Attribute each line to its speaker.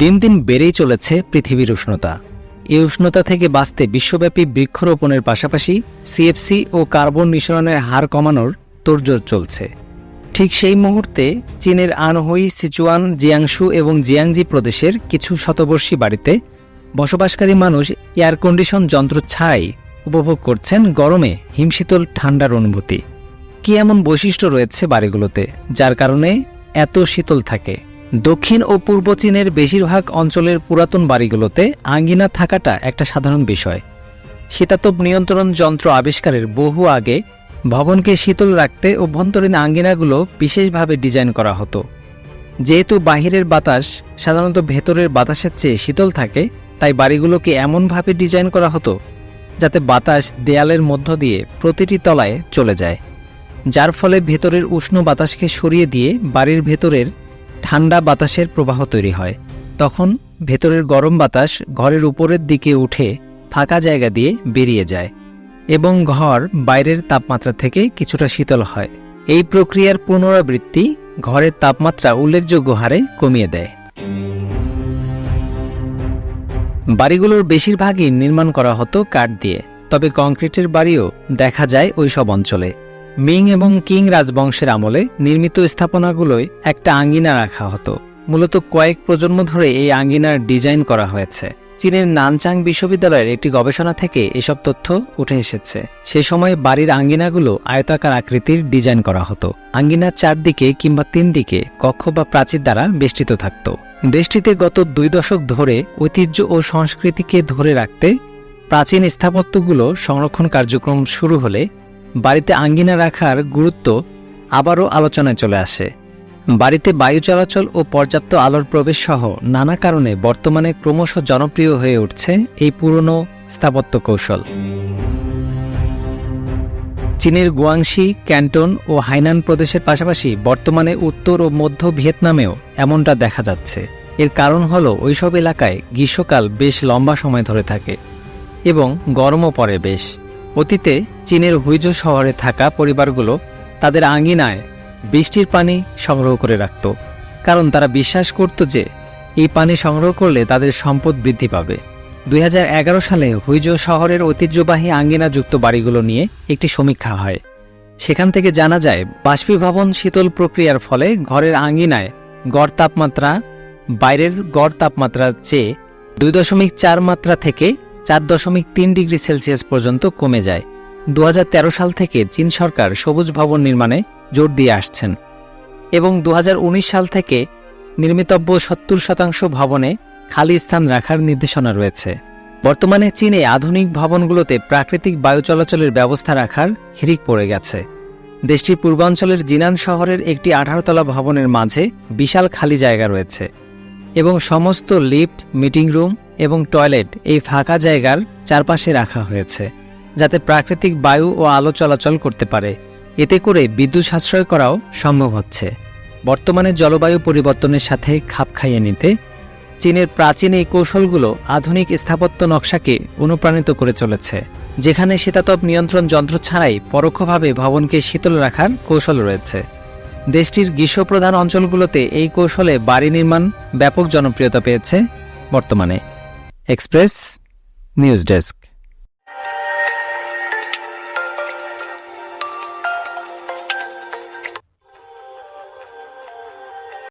Speaker 1: দিন দিন বেড়েই চলেছে পৃথিবীর উষ্ণতা। এই উষ্ণতা থেকে বাঁচতে বিশ্বব্যাপী বৃক্ষরোপণের পাশাপাশি সিএফসি ও কার্বন নিঃসরণের হার কমানোর তোড়জোড় চলছে। ঠিক সেই মুহূর্তে চীনের আনহুই, সিচুয়ান, জিয়াংশু এবং জিয়াংজি প্রদেশের কিছু শতবর্ষী বাড়িতে বসবাসকারী মানুষ এয়ার কন্ডিশন যন্ত্র ছাড়াই উপভোগ করছেন গরমে হিমশীতল ঠান্ডার অনুভূতি। কি এমন বৈশিষ্ট্য রয়েছে বাড়িগুলোতে যার কারণে এত শীতল থাকে? দক্ষিণ ও পূর্ব চীনের বেশিরভাগ অঞ্চলের পুরাতন বাড়িগুলোতে আঙ্গিনা থাকাটা একটা সাধারণ বিষয়। শীতাতপ নিয়ন্ত্রণ যন্ত্র আবিষ্কারের বহু আগে ভবনকে শীতল রাখতে অভ্যন্তরীণ আঙ্গিনাগুলো বিশেষভাবে ডিজাইন করা হতো। যেহেতু বাহিরের বাতাস সাধারণত ভেতরের বাতাসের চেয়ে শীতল থাকে, তাই বাড়িগুলোকে এমনভাবে ডিজাইন করা হতো যাতে বাতাস দেয়ালের মধ্য দিয়ে প্রতিটি তলায় চলে যায়, যার ফলে ভেতরের উষ্ণ বাতাসকে সরিয়ে দিয়ে বাড়ির ভেতরের ঠান্ডা বাতাসের প্রবাহ তৈরি হয়। তখন ভেতরের গরম বাতাস ঘরের উপরের দিকে উঠে ফাঁকা জায়গা দিয়ে বেরিয়ে যায় এবং ঘর বাইরের তাপমাত্রা থেকে কিছুটা শীতল হয়। এই প্রক্রিয়ার পুনরাবৃত্তি ঘরের তাপমাত্রা উল্লেখযোগ্য হারে কমিয়ে দেয়। বাড়িগুলোর বেশিরভাগই নির্মাণ করা হতো কাঠ দিয়ে, তবে কংক্রিটের বাড়িও দেখা যায় ওইসব অঞ্চলে। মিং এবং কিং রাজবংশের আমলে নির্মিত স্থাপনাগুলোয় একটা আঙ্গিনা রাখা হতো। মূলত কয়েক প্রজন্ম ধরে এই আঙ্গিনার ডিজাইন করা হয়েছে। চীনের নানচাং বিশ্ববিদ্যালয়ের একটি গবেষণা থেকে এসব তথ্য উঠে এসেছে। সে সময় বাড়ির আঙ্গিনাগুলো আয়তাকার আকৃতির ডিজাইন করা হতো। আঙ্গিনার চারদিকে কিংবা 3 দিকে কক্ষ বা প্রাচীর দ্বারা বেষ্টিত থাকত। দেশটিতে গত 2 দশক ধরে ঐতিহ্য ও সংস্কৃতিকে ধরে রাখতে প্রাচীন স্থাপত্যগুলো সংরক্ষণ কার্যক্রম শুরু হলে বাড়িতে আঙ্গিনা রাখার গুরুত্ব আবারও আলোচনায় চলে আসে। বাড়িতে বায়ু চলাচল ও পর্যাপ্ত আলোর প্রবেশ সহ নানা কারণে বর্তমানে ক্রমশ জনপ্রিয় হয়ে উঠছে এই পুরনো স্থাপত্য কৌশল। চীনের গুয়াংশি, ক্যান্টন ও হাইনান প্রদেশের পাশাপাশি বর্তমানে উত্তর ও মধ্য ভিয়েতনামেও এমনটা দেখা যাচ্ছে। এর কারণ হল ওইসব এলাকায় গ্রীষ্মকাল বেশ লম্বা সময় ধরে থাকে এবং গরমও পড়ে বেশ। অতীতে চীনের হুইজো শহরে থাকা পরিবারগুলো তাদের আঙ্গিনায় বৃষ্টির পানি সংগ্রহ করে রাখত, কারণ তারা বিশ্বাস করত যে এই পানি সংগ্রহ করলে তাদের সম্পদ বৃদ্ধি পাবে। 2011 সালে হুইজো শহরের ঐতিহ্যবাহী আঙ্গিনাযুক্ত বাড়িগুলো নিয়ে একটি সমীক্ষা হয়। সেখান থেকে জানা যায় বাষ্পীভবন শীতল প্রক্রিয়ার ফলে ঘরের আঙ্গিনায় গড় তাপমাত্রা বাইরের গড় তাপমাত্রার চেয়ে 2.4 মাত্রা থেকে 4.3 ডিগ্রি সেলসিয়াস পর্যন্ত কমে যায়। 2013 সাল থেকে চীন সরকার সবুজ ভবন নির্মাণে জোর দিয়ে আসছেন এবং 2019 সাল থেকে নির্মিতব্য 70% ভবনে খালি স্থান রাখার নির্দেশনা রয়েছে। বর্তমানে চীনে আধুনিক ভবনগুলোতে প্রাকৃতিক বায়ু চলাচলের ব্যবস্থা রাখার হিড়িক পড়ে গেছে। দেশটির পূর্বাঞ্চলের জিনান শহরের একটি 18 তলা ভবনের মাঝে বিশাল খালি জায়গা রয়েছে এবং সমস্ত লিফট, মিটিং রুম এবং টয়লেট এই ফাঁকা জায়গার চারপাশে রাখা হয়েছে যাতে প্রাকৃতিক বায়ু ও আলো চলাচল করতে পারে। এতে করে বিদ্যুৎ সাশ্রয় করাও সম্ভব হচ্ছে। বর্তমানে জলবায়ু পরিবর্তনের সাথে খাপ খাইয়ে নিতে চীনের প্রাচীন এই কৌশলগুলো আধুনিক স্থাপত্য নকশাকে অনুপ্রাণিত করে চলেছে, যেখানে শীতাতপ নিয়ন্ত্রণ যন্ত্র ছাড়াই পরোক্ষভাবে ভবনকে শীতল রাখার কৌশল রয়েছে। দেশটির গ্রীষ্মপ্রধান অঞ্চলগুলোতে এই কৌশলে বাড়ি নির্মাণ ব্যাপক জনপ্রিয়তা পেয়েছে বর্তমানে। Express news desk.